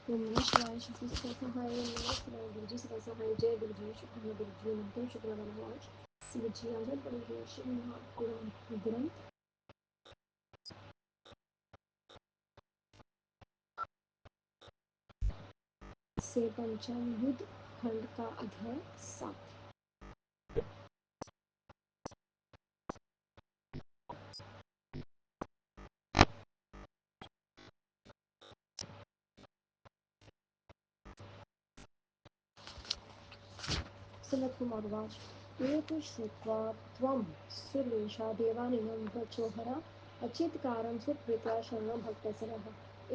ओम नमः शिवाय श्री सहाय नमः गुरुजी सहाय जय गुरुजी शुक्र गुरुजी नमः शुक्र नमः शिवजी आजन पढ़ेंगे श्री महापुराण ग्रंथ से पंचम युद्ध खंड का अध्याय 7। सनत्कुमारवाच एत श्रुत्वा त्वं सुरेशा देवानिनं वचोहरा अचित्कारं सुप्रीत्या शरणं भक्तसरः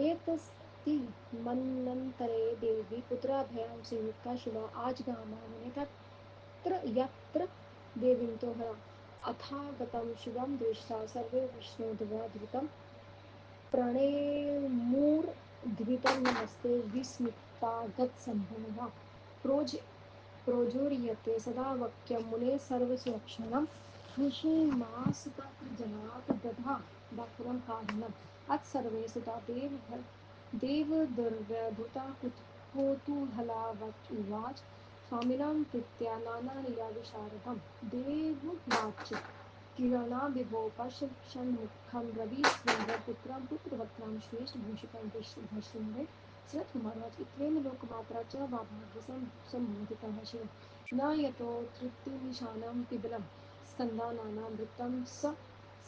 एतस्ति मन्वन्तरे देवी पुत्राभयं संयुक्ता शिवा आजगामामने तत्र यत्र देवीन्तो हरा अथागतं शिवं दृष्ट्वा सर्वे विष्णुध्वजधृतं प्रणेमुर्ध्वितं नमस्ते विस्मितागतसम्भवः प्रोज प्रोजोर्यते सदा वाक्यं मुने सर्वसुरक्षणं ऋषिमास्तत्र दधा दापुरं कारणम् अत्सर्वे सुता देवदुर्व्यधुता कुतूहलावचुवाच स्वामिनां प्रीत्या नानालीलाविशारदं देववाच किरणा विभो पश्य षण्मुखं रविस्वन्दपुत्रं पुत्रवक्त्रं श्रेष्ठभूषितं भृशृङ्गे शरत्कुमारवाच इत्थेन लोकमात्रा च वाभाग्यसम्बोधितः शिव न यतो तृप्तिनिशानं पिबलं स्कन्दानानामृतं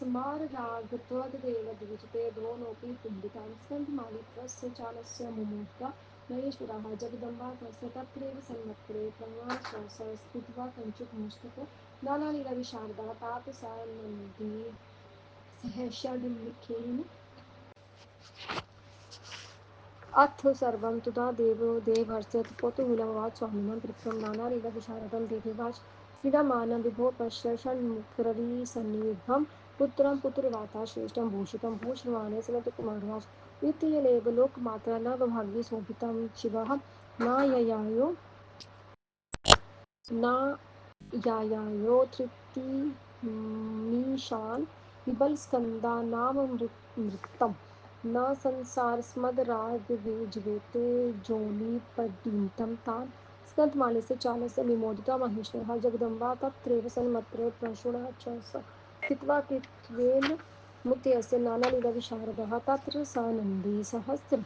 समाररागत्वदेव द्विजते द्रोणोऽपि पुण्डितां स्कन्धमालित्वस्य चालस्य मुमुग्धा महेश्वरः जगदम्बा तस्य तत्रैव सन्मत्रे प्रणवाश्वासः स्थित्वा कञ्चिन्मुष्टको नानालीलाविशारदा तात सा नन्दी सह षड्मुखेन अथ सर्वं तुदा देवहर्षत् कौतूहलमवाच स्वामिनं तृप्तं नानालीलाविशारदं देवीवाच क्रीडमानं विभो पश्य षण्मुखरविसन्निभं पुत्रं पुत्रवाता श्रेष्ठं भूषितं भूषमाणे सनत्कुमारवाच द्वितीयलेव लोकमात्रा नवभाग्ये शोभितं शिवः नाययायो नायायायो तृप्तिमीशान् विबलस्कन्धानाममृतं न संसारस्मदरागविजवेते जोनिपदीन्तं तान् स्कन्धमालस्य चालस्य विमोदिता महेश्वरः जगदम्बा तत्रैव सन्मत्रे प्रशुणा च स्थित्वा कृत्वेन मुक्तयस्य नानालीलाविशारदः तत्र स नन्दी सहस्र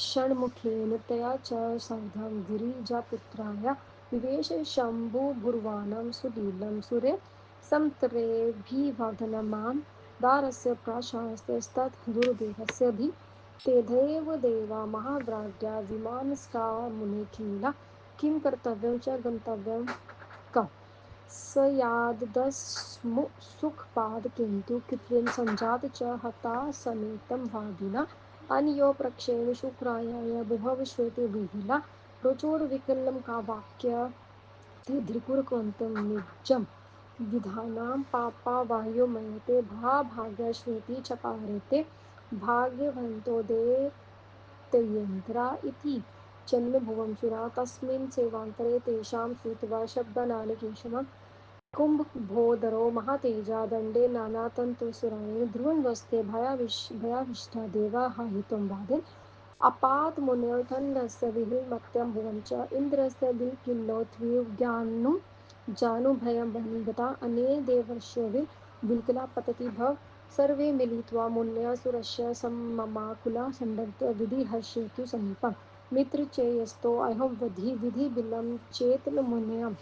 षण्मुखेन तया च सार्धं गिरिजापुत्राय विवेश शम्भुगुर्वाणं सुलीलं सुरे समत्रेऽभिवादनमां दारस्य प्राशास्तस्तद्दुर्देवस्य भि तेधैव देवा महाव्राज्ञा विमानस्का मुनिखिला किं कर्तव्यं च गन्तव्यं कम् स याददस्मुसुखपाद किन्तु कृत्वेन सञ्जात च हता समेतं वादिना अनयो प्रक्षेण शुक्रायाय बुभव श्वेते विहिला रोचोर्विकलं का वाक्य ते त्रिपुरकोन्तं निजं विधानां पापावायो मयते भाग्यश्वेति चकारते भाग्यवन्तो दैत्ययन्त्रा इति जन्मभुवं सुरा तस्मिन् सेवान्तरे तेषां श्रुत्वा शब्दानानि केशवं कुम्भोदरो महातेजा दण्डे नानातन्तुसुराणि ध्रुवन्वस्ते भयाविष्टा देवाः हितं वादिन् अपातमुनिर्दण्डस्य विहिमत्यं भुवं च इन्द्रस्य दिक्किल्लो त्रिज्ञानं जानुभयं बहिर्गता अनेन देवर्षयो विल्कला पतति भव सर्वे मिलित्वा मुन्यासुरस्य सममाकुला सन्दर्त्य विधिहर्षेतु समीपम् मित्रचेयस्तो अहं विधिबिलं चेतनमुनयं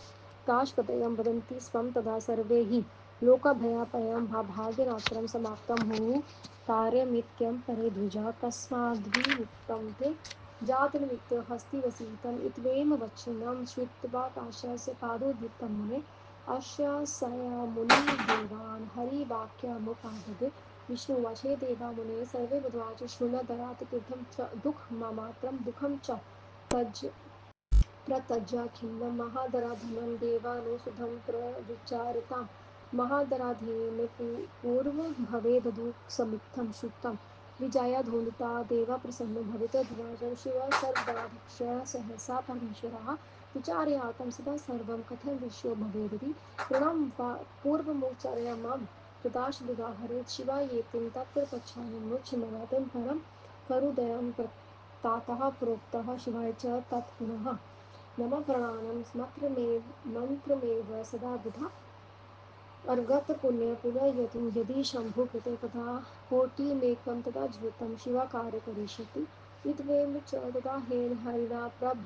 काशकतयं वदन्ति स्वं तदा सर्वे हि लोकभयापयं भाग्यरात्रं समाप्तं मुहुः कार्यमित्यं परे द्विजा कस्माद्विमुक्तं ते जातनिमित्तं हस्तिवसीतम् इत्थमेव वचनं श्रुत्वा काश्यस्य पादोद्युक्तं मुने आश्वासया मुनिर्देवान् हरिवाक्यमुपाददे विष्णुवाच हे देवा मुने सर्वे वदवाच शृणुदरात् तीर्थं च दुःखमात्रं दुःखं च तज प्रत्यज्याखिलं महादराधनं देवानुसुधं प्रविचारतां महादराधेन पूर्वं भवेदुःखसमित्थं श्रुतं विजयाधोनिता देवा प्रसन्नो भवेद्ध्वजं शिवः सर्वदाध्यक्षः सहसा परमेश्वरः विचारयातं सदा सर्वं कथं विषयो भवेदिति ऋणं वा पूर्वमुच्चार्य मां प्रदाशदुदाहरेत् शिवायेतिं तत्र पच्छामि मुच्यमवादं परं करुदयं तातः प्रोक्तः शिवाय च तत् पुनः नमः प्रणामं मन्त्रमेव सदा बुधा अर्घत पुनः यदि शम्भु कृते तथा कोटिमेकं तदा ज्वृतं शिवाकार करिष्यति इत्थमेव च तदा हेन हरिणा प्रभ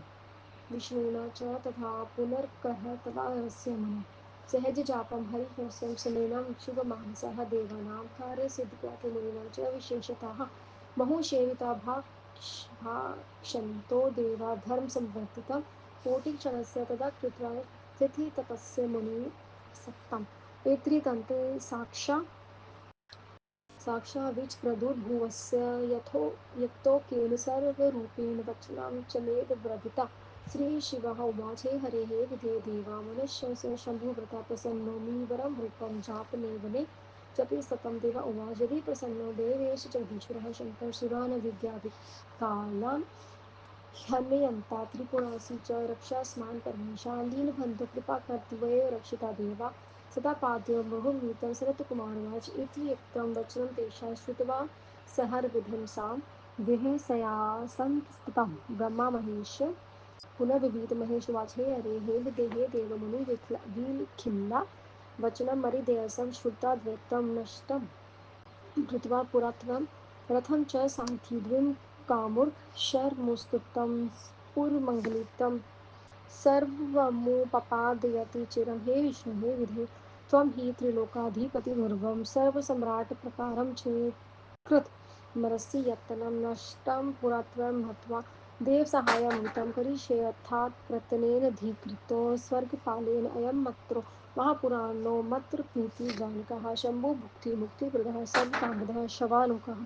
विष्णुना च तथा पुनर्कः तदा रहस्यमयः सहज जापं हरिहरसं समेनं शुभमानसः देवानां कार्यसिद्ध्यर्थमुनिना च विशेषतः बहुसेविता भाक्षन्तो देवा धर्मसंवर्धितं कोटिक्षणस्य तदा कृत्वा तिथितपस्य मुनिसक्तम् एत्रितन्ते साक्षाविच प्रदुर्भुवस्य यत्तोकेन सर्वरूपेण वचनं च मेदब्रवीता श्रीशिवः उवाच हे हरेः विधे देवा मनुष्यस्य शम्भुव्रता प्रसन्नो मुनिवरं रूपं जापनेवने जपि सतं देव उवाच यदि प्रसन्नो देवेश जगदीश्वरः शङ्करसुरान् विद्याभिकालान् ह्यन्यन्ता त्रिपुरासु च रक्षास्मान् परमेशां दीनबन्धु कृपाकर्तृवयो रक्षिता देवा सदा पाद्यं बहुभूतं सरत्कुमारोवाच इति युक्तं वचनं तेषां श्रुत्वा सहर्विधंसां विहसयासंस्ततं ब्रह्मा महेश पुनर्विविध महेश उवाच हे हरे हे विदेहे देवमुनिविखिल्ला वचनं मरिदेयसं श्रुत्वा द्वैतं नष्टं कृत्वा पुरात्वं रथं च सान्थिद्विं कामुर्शर्मुस्तुतं स्फुरमङ्गलितं सर्वमुपपादयति चिरं हे विष्णु हे विधे त्वं हि त्रिलोकाधिपतिर्ध्रुवं सर्वसम्राट्प्रकारं चेत्कृत मरसि यत्नं नष्टं पुरात्वं हत्वा देवसहायमृतं करिष्येऽर्थात् प्रत्यनेन धीकृतो स्वर्गपालेन अयं मत्रो महापुराणो मत्र प्रीतिजानकः शम्भो भुक्तिमुक्तिप्रदः सर्वकामदः शवानुकः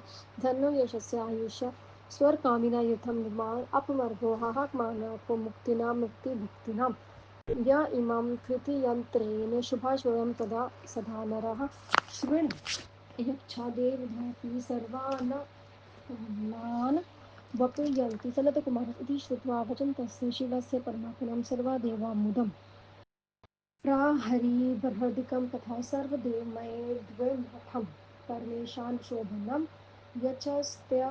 धन्यो यशस्य आयुष्य स्वर्कामिना युद्धं निर्माण अपमर्गो हाहात्मानपमुक्तिनां मुक्तिभुक्तिनां य इमं कृतियन्त्रेण शुभाशोऽयं तदा सदा नरः शृण् यच्छादेवधापि सर्वान् कामान् वपेयन्ति सनतकुमारः इति श्रुत्वा वचन्तस्य शिवस्य परमात्मनं सर्वा देवा मुदम् प्राहरीबर्हदिकं तथा सर्वदेवमयद्विमथं परमेशान् शोभनं यचस्त्य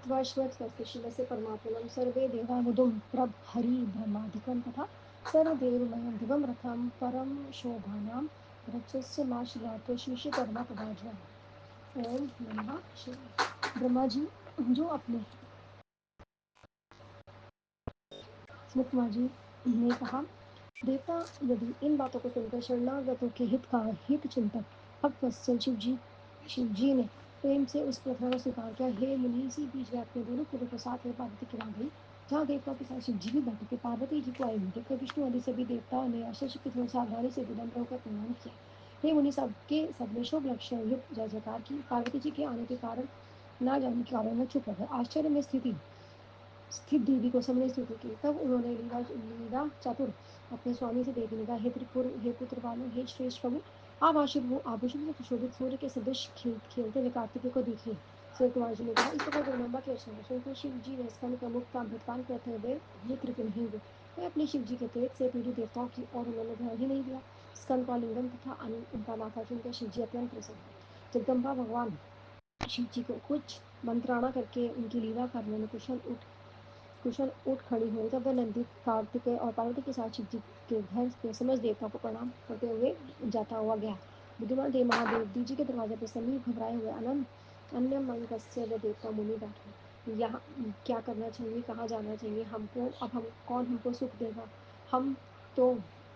विश्वस्य शिवस्य परमात्मनं सर्वे देवा मुदुं प्रहरीब्रह्मादिकं तथा सर्वदेवमयं दिवं रथं परं शोभानां रक्षस्य नाशिलातो शीर्षकर्मा पदाज्ञा ओम नमः शिवाय। ब्रह्मा जी जो अपने मुखमा जी ने कहा देवता यदि इन बातों को सुनकर शरणागतों के हित का हित चिंतक भक्तवत्सल शिव जी ने प्रेम से उस प्रथा को स्वीकार किया। हे मुनि इसी बीच वे अपने दोनों पुत्रों के साथ वे पार्वती के वहां गई जहाँ देवताओं के साथ शिव जी भी बैठे थे। पार्वती जी को आए हुए देखकर विष्णु आदि सभी देवताओं ने आशीष की थोड़ी सावधानी से विनम्र होकर प्रणाम किया। हे मुनि सबके सबने शुभ लक्षण युक्त जय जयकार की। पार्वती जी के आने के कारण ना जाने के कारण वो चुप रहे। आश्चर्य में स्थित देवी को सबने स्तुति की। तब उन्होंने लीला चातुर अपने स्वामी से देवी ने कहा हे त्रिपुर हे पुत्र वालों हे श्रेष्ठ प्रभु आप आभूषण से सुशोभित सूर्य के सदृश खेलते हुए कार्तिकेय को देखिए। सूर्य कुमार जी ने कहा इस प्रकार जगदम्बा के अर्चना सुनकर शिव जी ने स्कंद का मुख का अमृतपान करते हुए नेत्र के नहीं हुए। वे अपने शिव जी के तेज से पीड़ित देवताओं की ओर उन्होंने ध्यान ही नहीं दिया। स्कंद का लिंगन तथा उनका माथा सुनकर शिव जी अत्यंत प्रसन्न हुए। जगदम्बा भगवान शिव जी को कुछ मंत्राणा करके उनकी लीला करने में कुशल उठ खड़ी हुई। तब वह नंदी कार्तिकेय और पार्वती के साथ शिव जी के घर के समस्त देवताओं को प्रणाम करते हुए जाता हुआ गया। बुद्धिमान देव महादेव जी के दरवाजे पर समीप घबराए हुए अन्य मंगस्य व देवता मुनि बैठे। यहाँ क्या करना चाहिए कहाँ जाना चाहिए हमको हम कौन हमको सुख देगा हम तो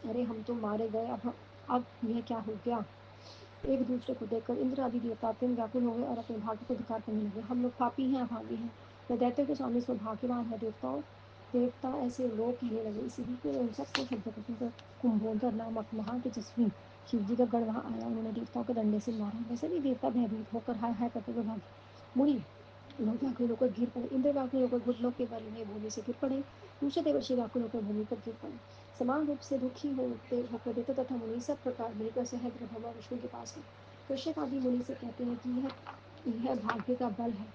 हम तो मारे गए अब यह क्या हो गया। एक दूसरे को देखकर इंद्र आदि देवता अत्यंत व्याकुल हो गए और अपने भाग्य को धिक्कार करने लगे। हम लोग पापी हैं अभागी हैं वह दैत्य के स्वामी सौभाग्यवान है। देवता ऐसे लोग कहने लगे। इसी बीच में उन सबको शब्द को सुनकर कुंभोदर नामक महान तेजस्वी शिव जी का गढ़ वहां आया। उन्होंने देवताओं के डंडे से मारा। वैसे भी देवता भयभीत होकर हाय हाय करते हुए भागे। मुनि लोग व्याकुल होकर गिर पड़े। इंद्र व्याकुल होकर घुटनों के बल में भूमि से गिर पड़े। दूसरे देवर्षि व्याकुल होकर भूमि पर गिर पड़े। समान रूप से दुखी होकर देवता तथा मुनि सब प्रकार मिलकर सहस्त्र ब्रह्मा विष्णु के पास गए। कृष्ण आदि मुनि से कहते हैं कि यह भाग्य का बल है।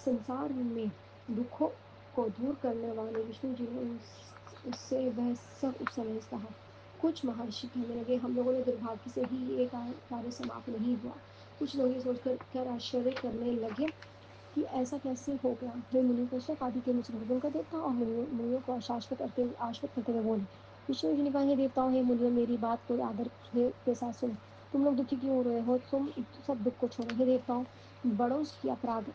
संसार में दुखों को दूर करने वाले विष्णु जी ने उससे वह सब उस समय कहा। कुछ महर्षि कहने लगे, हम लोगों ने दुर्भाग्य से ही ये कार्य समाप्त नहीं हुआ। कुछ लोग ये सोचकर कर आश्चर्य करने लगे कि ऐसा कैसे हो गया। वे मुनि कश्यप आदि के मुझ का देवता और मुनियों को आश्वस्त करते हुए बोले, विष्णु जी ने कहा, हे देवताओं, हे मुनियों, मेरी बात को आदर के साथ सुनो। तुम लोग दुखी क्यों हो रहे हो? तुम सब दुख को छोड़ो। हे देवताओं, बड़ों की अपराध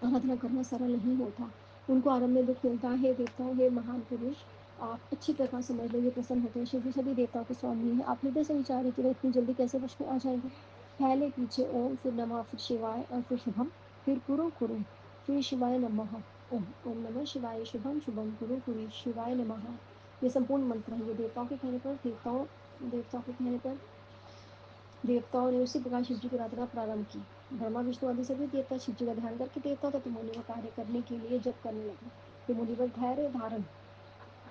आराधना करना सरल नहीं होता, उनको आरंभ में दुख मिलता है। देवताओं, हे महान पुरुष, आप अच्छी प्रकार समझ लो, ये प्रसन्न होते हैं। शिव जी सभी देवताओं के स्वामी है। आप हृदय से विचार कि वे इतनी जल्दी कैसे वश में आ जाएंगे। पहले पीछे ओम, फिर नमः, फिर शिवाय और फिर शुभम, फिर कुरु कुरु, फिर शिवाय नमः। ओम ओम नमः शिवाय, शुभम शुभम, कुरु कुरु, शिवाय नमः। ये संपूर्ण मंत्र है। ये देवताओं के कहने पर देवताओं के कहने पर देवताओं ने उसी प्रकार शिव जी की आराधना प्रारंभ की। ब्रह्मा विष्णु आदि सभी देवता शिव जी का ध्यान करके देवता तथा मुनियों का कार्य करने के लिए जप करने लगे। फिर मुनिवर धैर्य धारण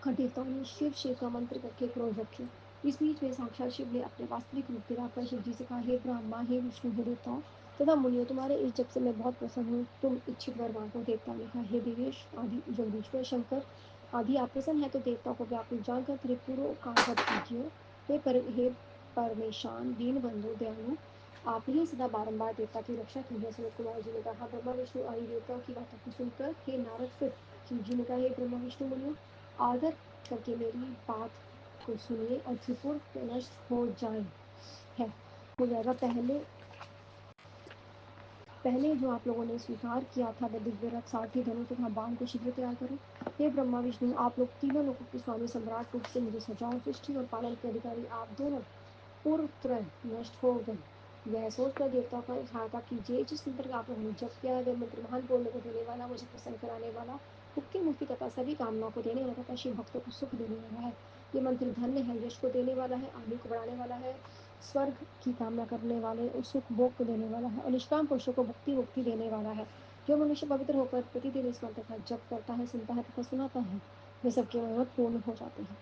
कर देवताओं ने शिव शिव का मंत्र करके क्रोध रखे। इस बीच में साक्षात शिव ने अपने वास्तविक रूप दिखाकर शिव जी से कहा, हे ब्रह्मा, हे विष्णु, हे देवताओं तथा मुनियों, तुम्हारे इस जप से मैं बहुत प्रसन्न हूँ। तुम इच्छित वर मांगो। देवताओं ने कहा, हे देवेश आदि जगदीश्वर शंकर आदि, आप प्रसन्न है तो देवताओं को व्याकुल जानकर त्रिपुरों का वध कीजिए। हे परमेशान, दीन बंधु, दयालु, आप ही सदा बारंबार देवता की रक्षा की है। सनत कुमार जी ने कहा, ब्रह्मा विष्णु आदि देवताओं की बातों को सुनकर हे नारद, फिर शिव जी ने कहा, हे ब्रह्मा विष्णु मुनियों, आदर करके मेरी बात को सुनिए और त्रिपुर नष्ट हो जाए है हो जाएगा। पहले जो आप लोगों ने स्वीकार किया था वह दिव्य रथ, सारथी, धनुष तथा बाण को शीघ्र तैयार करो। हे ब्रह्मा विष्णु, आप लोग तीनों लोगों के स्वामी सम्राट रूप से मुझे सजाओ। सृष्टि और पालन के अधिकारी आप दोनों पूर्वत्रय नष्ट हो गए। यह सोचकर देवताओं का सहायता कीजिए। जिस मंत्र का आप लोगों ने जप किया है वह मंत्र महान पुण्य को देने वाला, मुझे प्रसन्न कराने वाला, मुक्ति मुक्ति तथा सभी कामनाओं को देने वाला तथा शिव भक्तों को सुख देने वाला है। ये मंत्र धन्य है, यश को देने वाला है, आयु को बढ़ाने वाला है, स्वर्ग की कामना करने वाले और सुख भोग को देने वाला है और निष्काम पुरुषों को भक्ति मुक्ति देने वाला है। जो मनुष्य पवित्र होकर प्रतिदिन इस मंत्र का जप करता है, सुनता है तथा सुनाता है, वे सबके मनोरथ पूर्ण हो जाते हैं।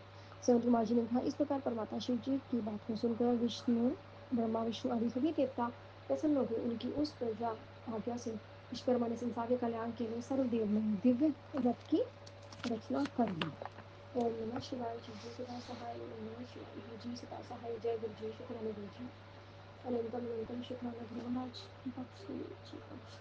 संत कुमार जी ने कहा, इस प्रकार परमात्मा शिव जी की बात को सुनकर ब्रह्मा विष्णु आदि सभी देवता प्रसन्न हो गए। उनकी उस प्रजा आज्ञा से विश्वकर्मा ने संसार के कल्याण के लिए सर्वदेव में दिव्य रथ की रचना कर ली। ओम नमः शिवाय। शिव जी सदा सहाय। ओम नमः शिवाय। गुरु जी सदा सहाय। जय गुरु जी। शुक्राना गुरु जी। अनंतम अनंतम शुक्राना गुरु महाराज। बख्श जी, बख्श